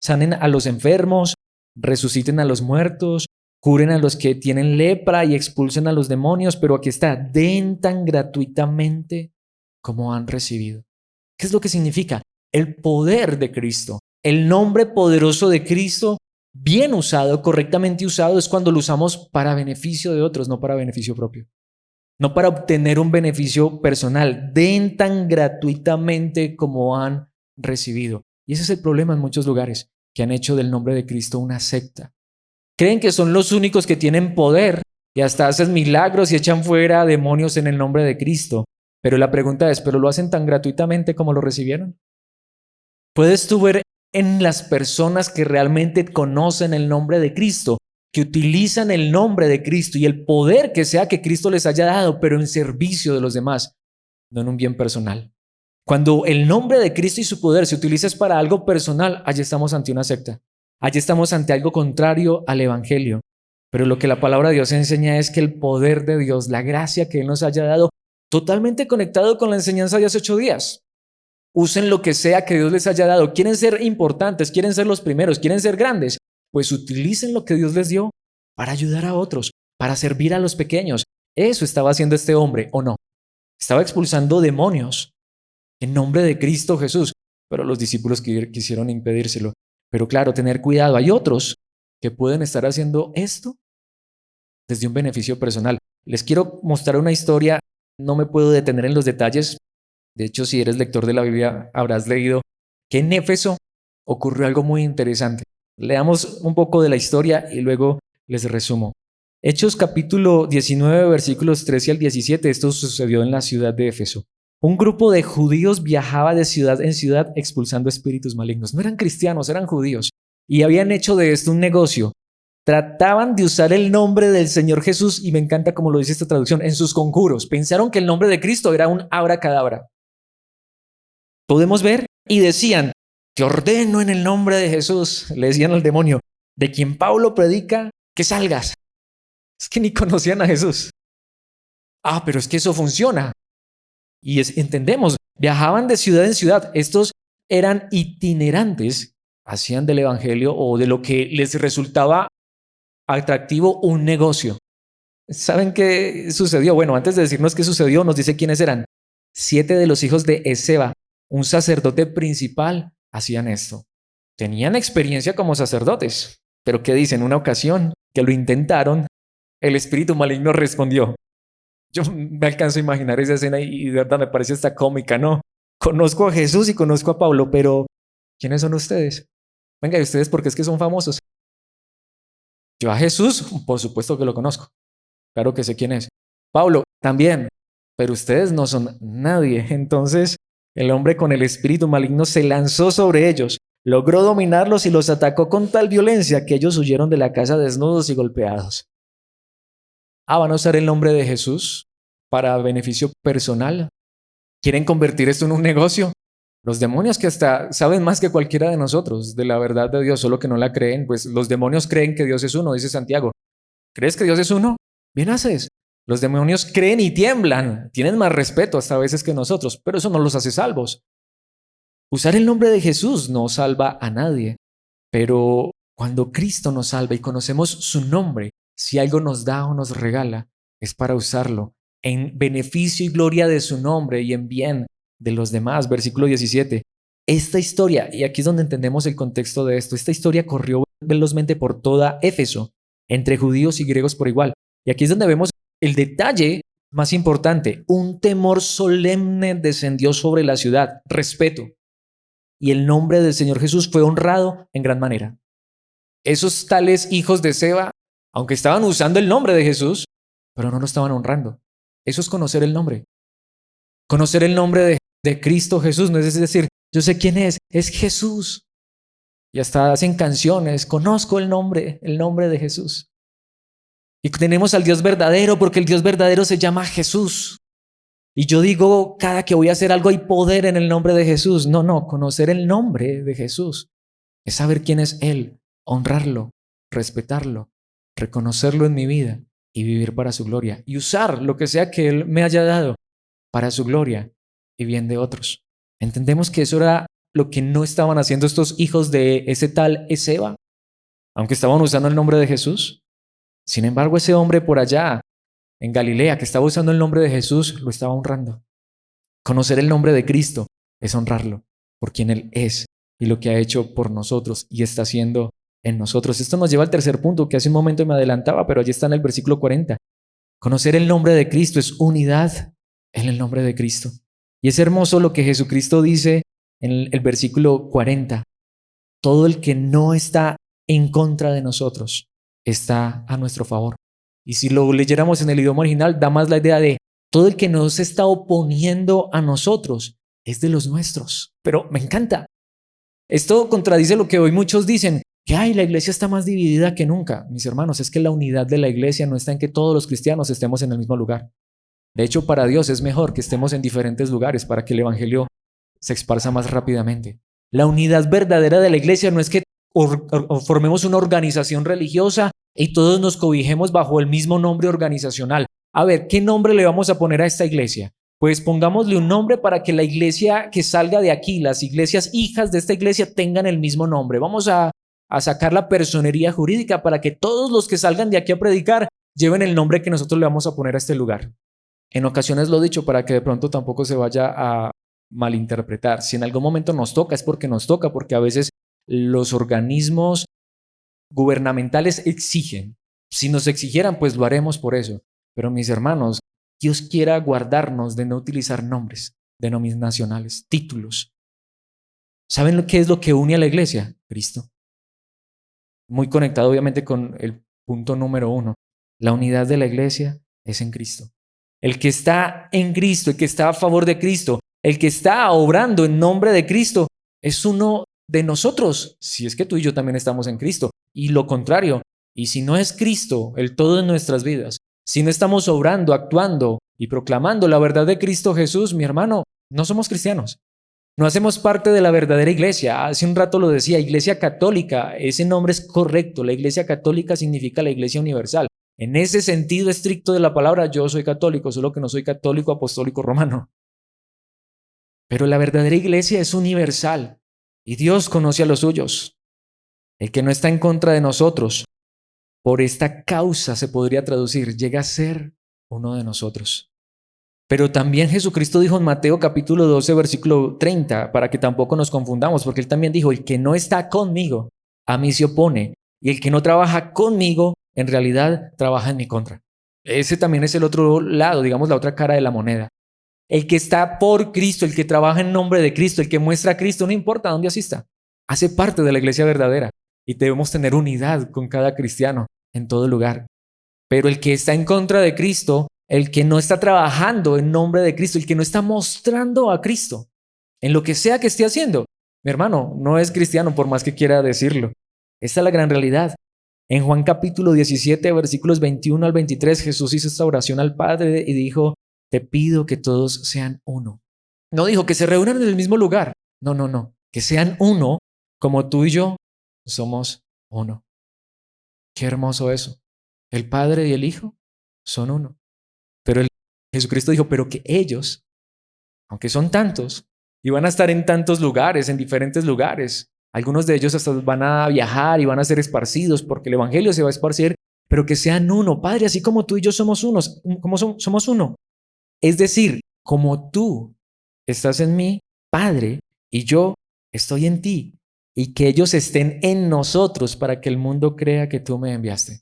Sanen a los enfermos, resuciten a los muertos, curen a los que tienen lepra y expulsen a los demonios, pero aquí está, den tan gratuitamente como han recibido. ¿Qué es lo que significa? El poder de Cristo, el nombre poderoso de Cristo, bien usado, correctamente usado, es cuando lo usamos para beneficio de otros, no para beneficio propio. No para obtener un beneficio personal. Den tan gratuitamente como han recibido. Y ese es el problema en muchos lugares, que han hecho del nombre de Cristo una secta. Creen que son los únicos que tienen poder y hasta hacen milagros y echan fuera demonios en el nombre de Cristo. Pero la pregunta es, ¿pero lo hacen tan gratuitamente como lo recibieron? ¿Puedes tú ver en las personas que realmente conocen el nombre de Cristo, que utilizan el nombre de Cristo y el poder que sea que Cristo les haya dado, pero en servicio de los demás, no en un bien personal? Cuando el nombre de Cristo y su poder se utiliza para algo personal, allí estamos ante una secta. Allí estamos ante algo contrario al Evangelio. Pero lo que la palabra de Dios enseña es que el poder de Dios, la gracia que Él nos haya dado, totalmente conectado con la enseñanza de hace 8 días. Usen lo que sea que Dios les haya dado. ¿Quieren ser importantes? ¿Quieren ser los primeros? ¿Quieren ser grandes? Pues utilicen lo que Dios les dio para ayudar a otros, para servir a los pequeños. Eso estaba haciendo este hombre, ¿o no? Estaba expulsando demonios en nombre de Cristo Jesús, pero los discípulos quisieron impedírselo. Pero claro, tener cuidado. Hay otros que pueden estar haciendo esto desde un beneficio personal. Les quiero mostrar una historia, no me puedo detener en los detalles. De hecho, si eres lector de la Biblia, habrás leído que en Éfeso ocurrió algo muy interesante. Leamos un poco de la historia y luego les resumo. Hechos capítulo 19, versículos 13 al 17, esto sucedió en la ciudad de Éfeso. Un grupo de judíos viajaba de ciudad en ciudad expulsando espíritus malignos. No eran cristianos, eran judíos. Y habían hecho de esto un negocio. Trataban de usar el nombre del Señor Jesús, y me encanta como lo dice esta traducción, en sus conjuros. Pensaron que el nombre de Cristo era un abracadabra. Podemos ver, y decían, te ordeno en el nombre de Jesús, le decían al demonio, de quien Pablo predica, que salgas. Es que ni conocían a Jesús. Pero es que eso funciona. Y entendemos, viajaban de ciudad en ciudad. Estos eran itinerantes, hacían del evangelio o de lo que les resultaba atractivo un negocio. ¿Saben qué sucedió? Bueno, antes de decirnos qué sucedió, nos dice quiénes eran. 7 de los hijos de Esceva, un sacerdote principal, hacían esto. Tenían experiencia como sacerdotes, pero ¿qué dicen? En una ocasión que lo intentaron, el espíritu maligno respondió. Yo me alcanzo a imaginar esa escena y de verdad me parece hasta cómica, ¿no? Conozco a Jesús y conozco a Pablo, pero ¿quiénes son ustedes? Venga, ¿y ustedes por qué es que son famosos? Yo a Jesús, por supuesto que lo conozco. Claro que sé quién es. Pablo, también. Pero ustedes no son nadie. Entonces, el hombre con el espíritu maligno se lanzó sobre ellos, logró dominarlos y los atacó con tal violencia que ellos huyeron de la casa desnudos y golpeados. ¿Van a usar el nombre de Jesús para beneficio personal? ¿Quieren convertir esto en un negocio? Los demonios, que hasta saben más que cualquiera de nosotros de la verdad de Dios, solo que no la creen, pues los demonios creen que Dios es uno, dice Santiago. ¿Crees que Dios es uno? Bien haces. Los demonios creen y tiemblan, tienen más respeto hasta a veces que nosotros, pero eso no los hace salvos. Usar el nombre de Jesús no salva a nadie, pero cuando Cristo nos salva y conocemos su nombre, si algo nos da o nos regala, es para usarlo en beneficio y gloria de su nombre y en bien de los demás. Versículo 17. Esta historia, y aquí es donde entendemos el contexto de esto, esta historia corrió velozmente por toda Éfeso, entre judíos y griegos por igual. Y aquí es donde vemos el detalle más importante. Un temor solemne descendió sobre la ciudad, respeto. Y el nombre del Señor Jesús fue honrado en gran manera. Esos tales hijos de Seba, aunque estaban usando el nombre de Jesús, pero no lo estaban honrando. Eso es conocer el nombre. Conocer el nombre de Cristo Jesús, no es decir, yo sé quién es Jesús. Y hasta hacen canciones, conozco el nombre de Jesús. Y tenemos al Dios verdadero, porque el Dios verdadero se llama Jesús. Y yo digo, cada que voy a hacer algo hay poder en el nombre de Jesús. No, conocer el nombre de Jesús es saber quién es Él, honrarlo, respetarlo, reconocerlo en mi vida y vivir para su gloria. Y usar lo que sea que Él me haya dado para su gloria y bien de otros. Entendemos que eso era lo que no estaban haciendo estos hijos de ese tal Esceva, aunque estaban usando el nombre de Jesús. Sin embargo, ese hombre por allá en Galilea que estaba usando el nombre de Jesús lo estaba honrando. Conocer el nombre de Cristo es honrarlo por quien Él es y lo que ha hecho por nosotros y está haciendo en nosotros. Esto nos lleva al tercer punto que hace un momento me adelantaba, pero allí está en el versículo 40. Conocer el nombre de Cristo es unidad en el nombre de Cristo. Y es hermoso lo que Jesucristo dice en el versículo 40. Todo el que no está en contra de nosotros está a nuestro favor. Y si lo leyéramos en el idioma original, da más la idea de todo el que no se está oponiendo a nosotros es de los nuestros. Pero me encanta. Esto contradice lo que hoy muchos dicen, que la iglesia está más dividida que nunca. Mis hermanos, es que la unidad de la iglesia no está en que todos los cristianos estemos en el mismo lugar. De hecho, para Dios es mejor que estemos en diferentes lugares para que el evangelio se esparza más rápidamente. La unidad verdadera de la iglesia no es que formemos una organización religiosa y todos nos cobijemos bajo el mismo nombre organizacional. A ver, ¿qué nombre le vamos a poner a esta iglesia? Pues pongámosle un nombre para que la iglesia que salga de aquí, las iglesias hijas de esta iglesia tengan el mismo nombre. Vamos a sacar la personería jurídica para que todos los que salgan de aquí a predicar lleven el nombre que nosotros le vamos a poner a este lugar. En ocasiones lo he dicho para que de pronto tampoco se vaya a malinterpretar. Si en algún momento nos toca, es porque nos toca, porque a veces los organismos gubernamentales exigen. Si nos exigieran, pues lo haremos por eso. Pero mis hermanos, Dios quiera guardarnos de no utilizar nombres denominacionales, títulos. ¿Saben qué es lo que une a la iglesia? Cristo. Muy conectado obviamente con el punto número 1. La unidad de la iglesia es en Cristo. El que está en Cristo, el que está a favor de Cristo, el que está obrando en nombre de Cristo, es uno de nosotros, si es que tú y yo también estamos en Cristo. Y lo contrario, y si no es Cristo el todo en nuestras vidas, si no estamos obrando, actuando y proclamando la verdad de Cristo Jesús, mi hermano, no somos cristianos. No hacemos parte de la verdadera iglesia. Hace un rato lo decía, Iglesia Católica, ese nombre es correcto. La Iglesia Católica significa la Iglesia Universal. En ese sentido estricto de la palabra, yo soy católico, solo que no soy católico apostólico romano. Pero la verdadera iglesia es universal y Dios conoce a los suyos. El que no está en contra de nosotros, por esta causa se podría traducir, llega a ser uno de nosotros. Pero también Jesucristo dijo en Mateo capítulo 12, versículo 30, para que tampoco nos confundamos, porque él también dijo, el que no está conmigo, a mí se opone, y el que no trabaja conmigo, en realidad trabaja en mi contra. Ese también es el otro lado, digamos la otra cara de la moneda. El que está por Cristo, el que trabaja en nombre de Cristo, el que muestra a Cristo, no importa dónde asista, hace parte de la iglesia verdadera y debemos tener unidad con cada cristiano en todo lugar. Pero el que está en contra de Cristo, el que no está trabajando en nombre de Cristo, el que no está mostrando a Cristo en lo que sea que esté haciendo, mi hermano, no es cristiano por más que quiera decirlo. Esta es la gran realidad. En Juan capítulo 17, versículos 21 al 23, Jesús hizo esta oración al Padre y dijo, te pido que todos sean uno. No dijo que se reúnan en el mismo lugar. No. Que sean uno como tú y yo somos uno. Qué hermoso eso. El Padre y el Hijo son uno. Pero Jesucristo dijo, pero que ellos, aunque son tantos, y van a estar en tantos lugares, en diferentes lugares, algunos de ellos hasta van a viajar y van a ser esparcidos porque el Evangelio se va a esparcir, pero que sean uno. Padre, así como tú y yo somos unos, somos uno. Es decir, como tú estás en mí, Padre, y yo estoy en ti, y que ellos estén en nosotros para que el mundo crea que tú me enviaste.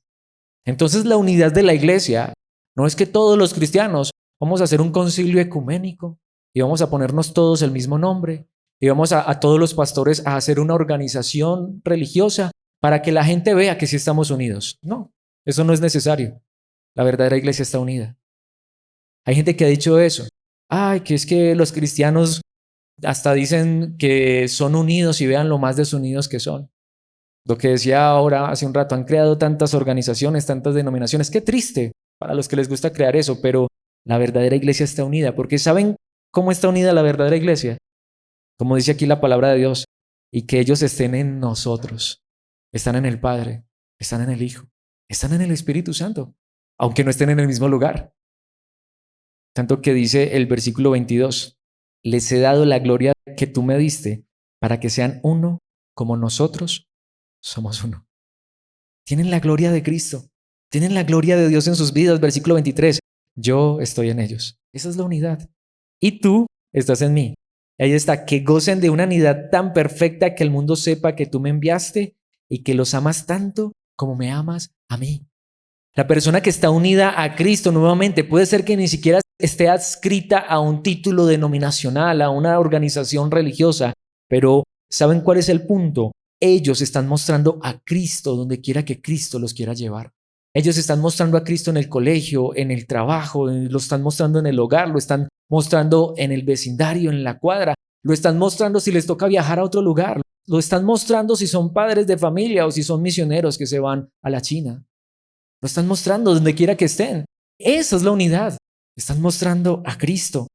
Entonces la unidad de la iglesia no es que todos los cristianos vamos a hacer un concilio ecuménico y vamos a ponernos todos el mismo nombre y vamos a todos los pastores a hacer una organización religiosa para que la gente vea que sí estamos unidos. No, eso no es necesario. La verdadera iglesia está unida. Hay gente que ha dicho eso. Ay, que es que los cristianos hasta dicen que son unidos y vean lo más desunidos que son. Lo que decía ahora hace un rato, han creado tantas organizaciones, tantas denominaciones. Qué triste para los que les gusta crear eso, pero la verdadera iglesia está unida. Porque ¿saben cómo está unida la verdadera iglesia? Como dice aquí la palabra de Dios, y que ellos estén en nosotros. Están en el Padre, están en el Hijo, están en el Espíritu Santo, aunque no estén en el mismo lugar. Tanto que dice el versículo 22, les he dado la gloria que tú me diste para que sean uno como nosotros somos uno. Tienen la gloria de Cristo, tienen la gloria de Dios en sus vidas. Versículo 23, yo estoy en ellos. Esa es la unidad. Y tú estás en mí. Ahí está, que gocen de una unidad tan perfecta que el mundo sepa que tú me enviaste y que los amas tanto como me amas a mí. La persona que está unida a Cristo nuevamente puede ser que ni siquiera esté adscrita a un título denominacional, a una organización religiosa, pero ¿saben cuál es el punto? Ellos están mostrando a Cristo donde quiera que Cristo los quiera llevar. Ellos están mostrando a Cristo en el colegio, en el trabajo, lo están mostrando en el hogar, lo están mostrando en el vecindario, en la cuadra, lo están mostrando si les toca viajar a otro lugar, lo están mostrando si son padres de familia o si son misioneros que se van a la China. Lo están mostrando donde quiera que estén. Esa es la unidad. Están mostrando a Cristo.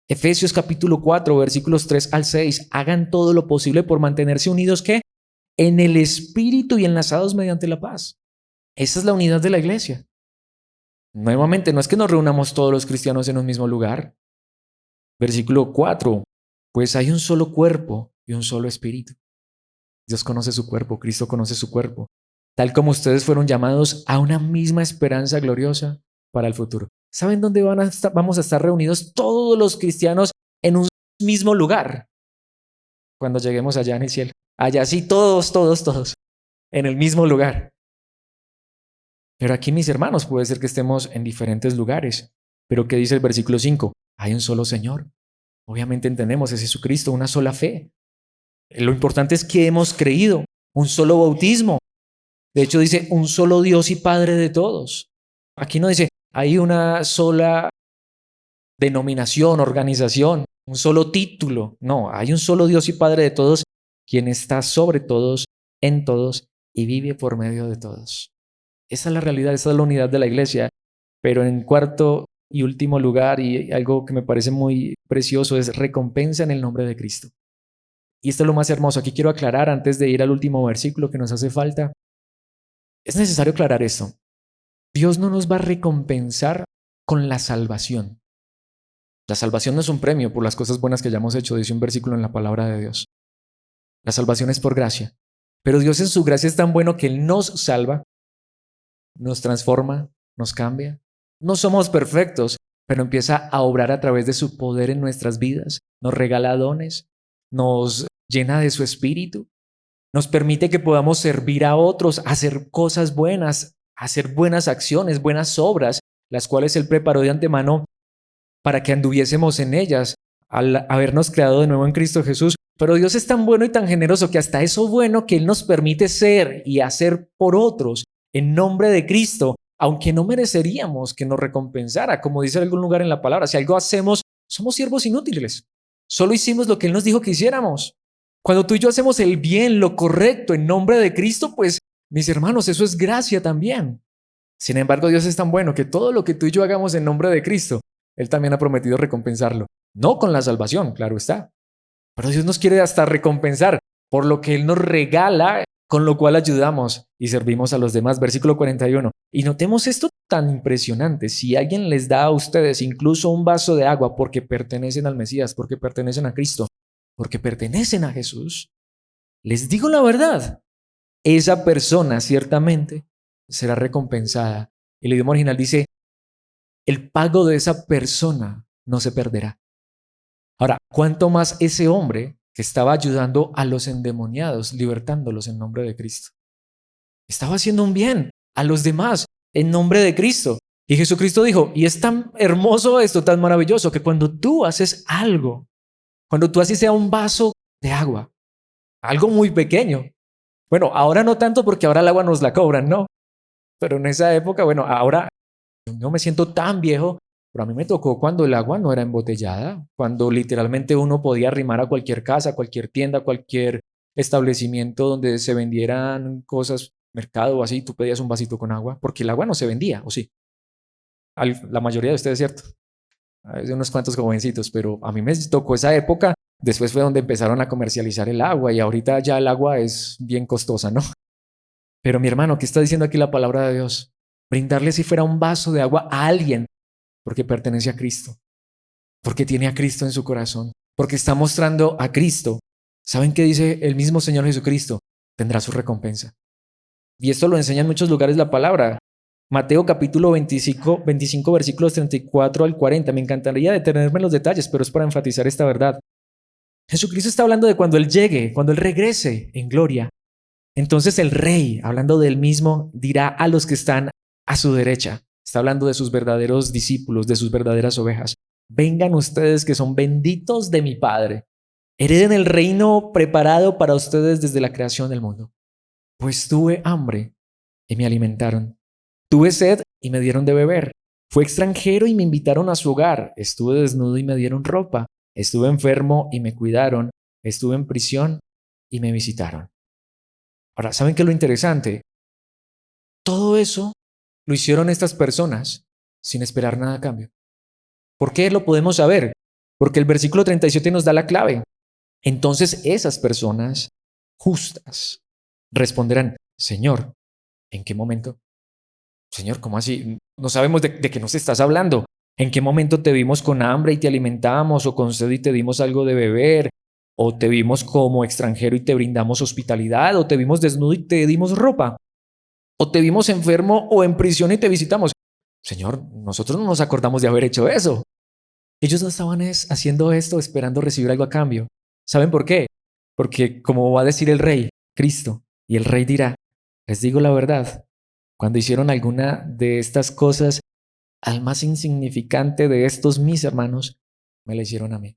Efesios capítulo 4, versículos 3 al 6. Hagan todo lo posible por mantenerse unidos, ¿qué? En el Espíritu y enlazados mediante la paz. Esa es la unidad de la iglesia. Nuevamente, no es que nos reunamos todos los cristianos en un mismo lugar. Versículo 4. Pues hay un solo cuerpo y un solo espíritu. Dios conoce su cuerpo, Cristo conoce su cuerpo. tal como ustedes fueron llamados a una misma esperanza gloriosa para el futuro. ¿Saben dónde vamos a estar reunidos todos los cristianos en un mismo lugar cuando lleguemos allá en el cielo? Allá sí, todos, todos, todos, en el mismo lugar. Pero aquí, mis hermanos, puede ser que estemos en diferentes lugares. Pero ¿qué dice el versículo 5? Hay un solo Señor. Obviamente entendemos, es Jesucristo, una sola fe. Lo importante es que hemos creído, un solo bautismo. De hecho dice, un solo Dios y Padre de todos. Aquí no dice, hay una sola denominación, organización, un solo título. No, hay un solo Dios y Padre de todos, quien está sobre todos, en todos y vive por medio de todos. Esa es la realidad, esa es la unidad de la iglesia. Pero en cuarto y último lugar, y algo que me parece muy precioso, es recompensa en el nombre de Cristo. Y esto es lo más hermoso. Aquí quiero aclarar, antes de ir al último versículo que nos hace falta, es necesario aclarar esto. Dios no nos va a recompensar con la salvación. La salvación no es un premio por las cosas buenas que hayamos hecho, dice un versículo en la palabra de Dios. La salvación es por gracia. Pero Dios en su gracia es tan bueno que Él nos salva, nos transforma, nos cambia. No somos perfectos, pero empieza a obrar a través de su poder en nuestras vidas. Nos regala dones, nos llena de su espíritu, nos permite que podamos servir a otros, hacer cosas buenas, hacer buenas acciones, buenas obras, las cuales Él preparó de antemano para que anduviésemos en ellas al habernos creado de nuevo en Cristo Jesús. Pero Dios es tan bueno y tan generoso que hasta eso bueno que Él nos permite ser y hacer por otros en nombre de Cristo, aunque no mereceríamos que nos recompensara, como dice en algún lugar en la palabra. Si algo hacemos, somos siervos inútiles. Solo hicimos lo que Él nos dijo que hiciéramos. Cuando tú y yo hacemos el bien, lo correcto en nombre de Cristo, pues, mis hermanos, eso es gracia también. Sin embargo, Dios es tan bueno que todo lo que tú y yo hagamos en nombre de Cristo, Él también ha prometido recompensarlo. No con la salvación, claro está. Pero Dios nos quiere hasta recompensar por lo que Él nos regala, con lo cual ayudamos y servimos a los demás. Versículo 41. Y notemos esto tan impresionante. Si alguien les da a ustedes incluso un vaso de agua porque pertenecen al Mesías, porque pertenecen a Cristo, porque pertenecen a Jesús, les digo la verdad, esa persona ciertamente será recompensada. El idioma original dice, el pago de esa persona no se perderá. Ahora, ¿cuánto más ese hombre que estaba ayudando a los endemoniados, libertándolos en nombre de Cristo? Estaba haciendo un bien a los demás en nombre de Cristo. Y Jesucristo dijo, y es tan hermoso esto, tan maravilloso, que cuando tú haces algo, cuando tú así sea un vaso de agua, algo muy pequeño. Bueno, ahora no tanto porque ahora el agua nos la cobran, ¿no? Pero en esa época, bueno, ahora no me siento tan viejo, pero a mí me tocó cuando el agua no era embotellada, cuando literalmente uno podía arrimar a cualquier casa, cualquier tienda, cualquier establecimiento donde se vendieran cosas, mercado o así, tú pedías un vasito con agua, porque el agua no se vendía, ¿o sí? La mayoría de ustedes, ¿cierto? Hay unos cuantos jovencitos, pero a mí me tocó esa época. Después fue donde empezaron a comercializar el agua y ahorita ya el agua es bien costosa, ¿no? Pero mi hermano, ¿qué está diciendo aquí la palabra de Dios? Brindarle si fuera un vaso de agua a alguien porque pertenece a Cristo, porque tiene a Cristo en su corazón, porque está mostrando a Cristo. ¿Saben qué dice el mismo Señor Jesucristo? Tendrá su recompensa. Y esto lo enseña en muchos lugares la palabra. Mateo capítulo 25 versículos 34 al 40. Me encantaría detenerme en los detalles, pero es para enfatizar esta verdad. Jesucristo está hablando de cuando Él llegue, cuando Él regrese en gloria. Entonces el Rey, hablando de Él mismo, dirá a los que están a su derecha. Está hablando de sus verdaderos discípulos, de sus verdaderas ovejas. Vengan ustedes que son benditos de mi Padre. Hereden el reino preparado para ustedes desde la creación del mundo. Pues tuve hambre y me alimentaron. Tuve sed y me dieron de beber. Fui extranjero y me invitaron a su hogar. Estuve desnudo y me dieron ropa. Estuve enfermo y me cuidaron. Estuve en prisión y me visitaron. Ahora, ¿saben qué es lo interesante? Todo eso lo hicieron estas personas sin esperar nada a cambio. ¿Por qué lo podemos saber? Porque el versículo 37 nos da la clave. Entonces esas personas justas responderán, Señor, ¿en qué momento? Señor, ¿cómo así? No sabemos de qué nos estás hablando. ¿En qué momento te vimos con hambre y te alimentamos, o con sed y te dimos algo de beber? ¿O te vimos como extranjero y te brindamos hospitalidad? ¿O te vimos desnudo y te dimos ropa? O te vimos enfermo o en prisión y te visitamos. Señor, nosotros no nos acordamos de haber hecho eso. Ellos no estaban haciendo esto esperando recibir algo a cambio. ¿Saben por qué? Porque como va a decir el rey, Cristo, y el rey dirá, les digo la verdad, cuando hicieron alguna de estas cosas, al más insignificante de estos mis hermanos, me la hicieron a mí.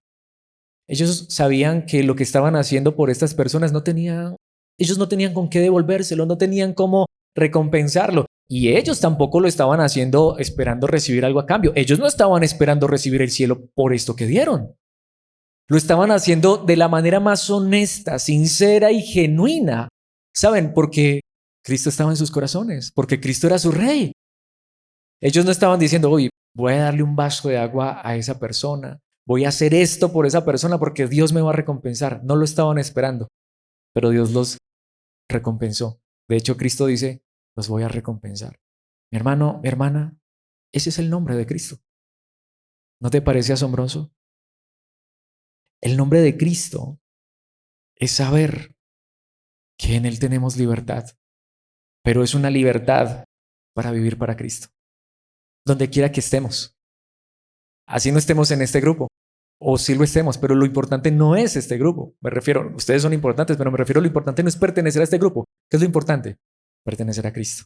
Ellos sabían que lo que estaban haciendo por estas personas ellos no tenían con qué devolvérselo, no tenían cómo recompensarlo. Y ellos tampoco lo estaban haciendo esperando recibir algo a cambio. Ellos no estaban esperando recibir el cielo por esto que dieron. Lo estaban haciendo de la manera más honesta, sincera y genuina. ¿Saben? Porque Cristo estaba en sus corazones, porque Cristo era su rey. Ellos no estaban diciendo, oye, voy a darle un vaso de agua a esa persona, voy a hacer esto por esa persona porque Dios me va a recompensar. No lo estaban esperando, pero Dios los recompensó. De hecho, Cristo dice, los voy a recompensar. Mi hermano, mi hermana, ese es el nombre de Cristo. ¿No te parece asombroso? El nombre de Cristo es saber que en Él tenemos libertad, pero es una libertad para vivir para Cristo, donde quiera que estemos. Así no estemos en este grupo, o sí lo estemos, pero lo importante no es este grupo. Me refiero, ustedes son importantes, pero me refiero a lo importante no es pertenecer a este grupo. ¿Qué es lo importante? Pertenecer a Cristo.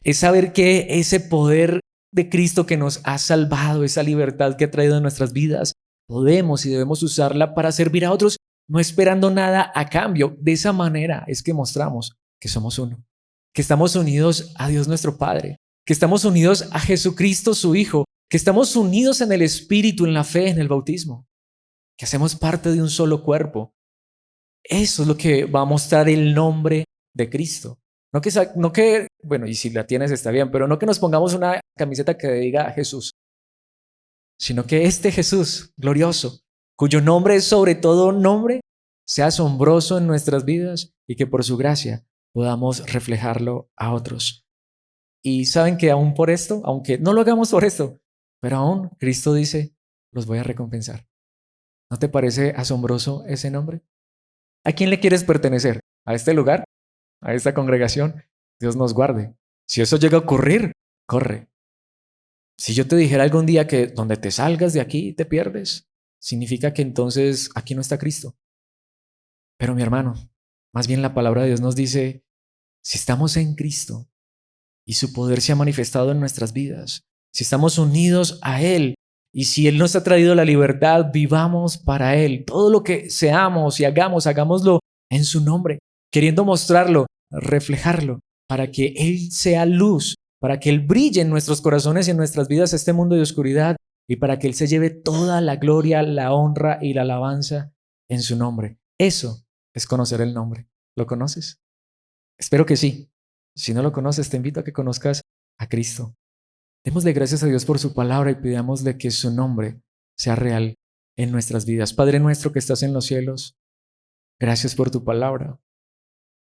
Es saber que ese poder de Cristo que nos ha salvado, esa libertad que ha traído en nuestras vidas, podemos y debemos usarla para servir a otros, no esperando nada a cambio. De esa manera es que mostramos que somos uno, que estamos unidos a Dios nuestro Padre, que estamos unidos a Jesucristo su Hijo, que estamos unidos en el Espíritu, en la fe, en el bautismo, que hacemos parte de un solo cuerpo. Eso es lo que va a mostrar el nombre de Cristo. Bueno, y si la tienes está bien, pero no que nos pongamos una camiseta que diga Jesús, sino que este Jesús glorioso, cuyo nombre es sobre todo nombre, sea asombroso en nuestras vidas y que por su gracia podamos reflejarlo a otros. Y saben que aún por esto, aunque no lo hagamos por esto, pero aún Cristo dice, los voy a recompensar. ¿No te parece asombroso ese nombre? ¿A quién le quieres pertenecer? ¿A este lugar? ¿A esta congregación? Dios nos guarde. Si eso llega a ocurrir, corre. Si yo te dijera algún día que donde te salgas de aquí te pierdes, significa que entonces aquí no está Cristo. Pero mi hermano, más bien la palabra de Dios nos dice, si estamos en Cristo y su poder se ha manifestado en nuestras vidas, si estamos unidos a Él y si Él nos ha traído la libertad, vivamos para Él. Todo lo que seamos y hagamos, hagámoslo en su nombre, queriendo mostrarlo, reflejarlo, para que Él sea luz, para que Él brille en nuestros corazones y en nuestras vidas este mundo de oscuridad y para que Él se lleve toda la gloria, la honra y la alabanza en su nombre. Eso es conocer el nombre. ¿Lo conoces? Espero que sí. Si no lo conoces, te invito a que conozcas a Cristo. Démosle gracias a Dios por su palabra y pidámosle que su nombre sea real en nuestras vidas. Padre nuestro que estás en los cielos, gracias por tu palabra.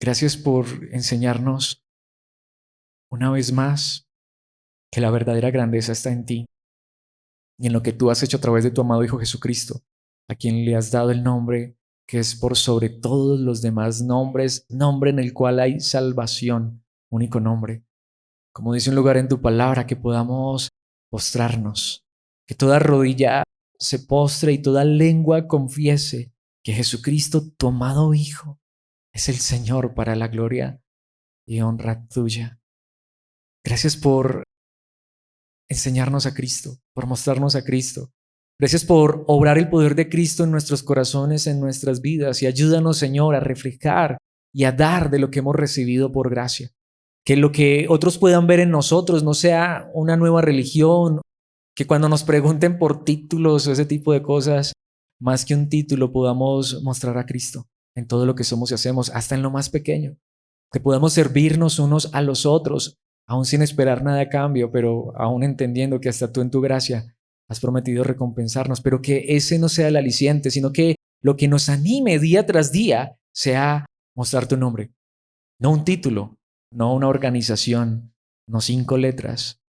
Gracias por enseñarnos una vez más que la verdadera grandeza está en ti y en lo que tú has hecho a través de tu amado Hijo Jesucristo, a quien le has dado el nombre que es por sobre todos los demás nombres, nombre en el cual hay salvación, único nombre. Como dice un lugar en tu palabra, que podamos postrarnos, que toda rodilla se postre y toda lengua confiese que Jesucristo, tu amado Hijo, es el Señor para la gloria y honra tuya. Gracias por enseñarnos a Cristo, por mostrarnos a Cristo. Gracias por obrar el poder de Cristo en nuestros corazones, en nuestras vidas, y ayúdanos, Señor, a reflejar y a dar de lo que hemos recibido por gracia. Que lo que otros puedan ver en nosotros no sea una nueva religión, que cuando nos pregunten por títulos o ese tipo de cosas, más que un título podamos mostrar a Cristo en todo lo que somos y hacemos, hasta en lo más pequeño. Que podamos servirnos unos a los otros, aún sin esperar nada a cambio, pero aún entendiendo que hasta tú en tu gracia has prometido recompensarnos, pero que ese no sea el aliciente, sino que lo que nos anime día tras día sea mostrar tu nombre, no un título, no una organización, no 5 letras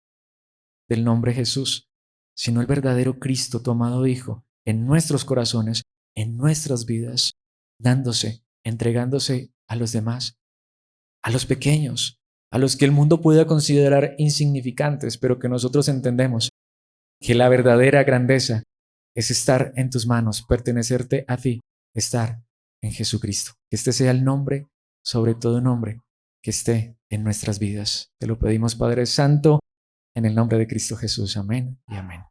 del nombre Jesús, sino el verdadero Cristo, tu amado Hijo, en nuestros corazones, en nuestras vidas, dándose, entregándose a los demás, a los pequeños, a los que el mundo pueda considerar insignificantes, pero que nosotros entendemos que la verdadera grandeza es estar en tus manos, pertenecerte a ti, estar en Jesucristo. Que este sea el nombre, sobre todo nombre, que esté en nuestras vidas. Te lo pedimos, Padre Santo, en el nombre de Cristo Jesús. Amén y amén.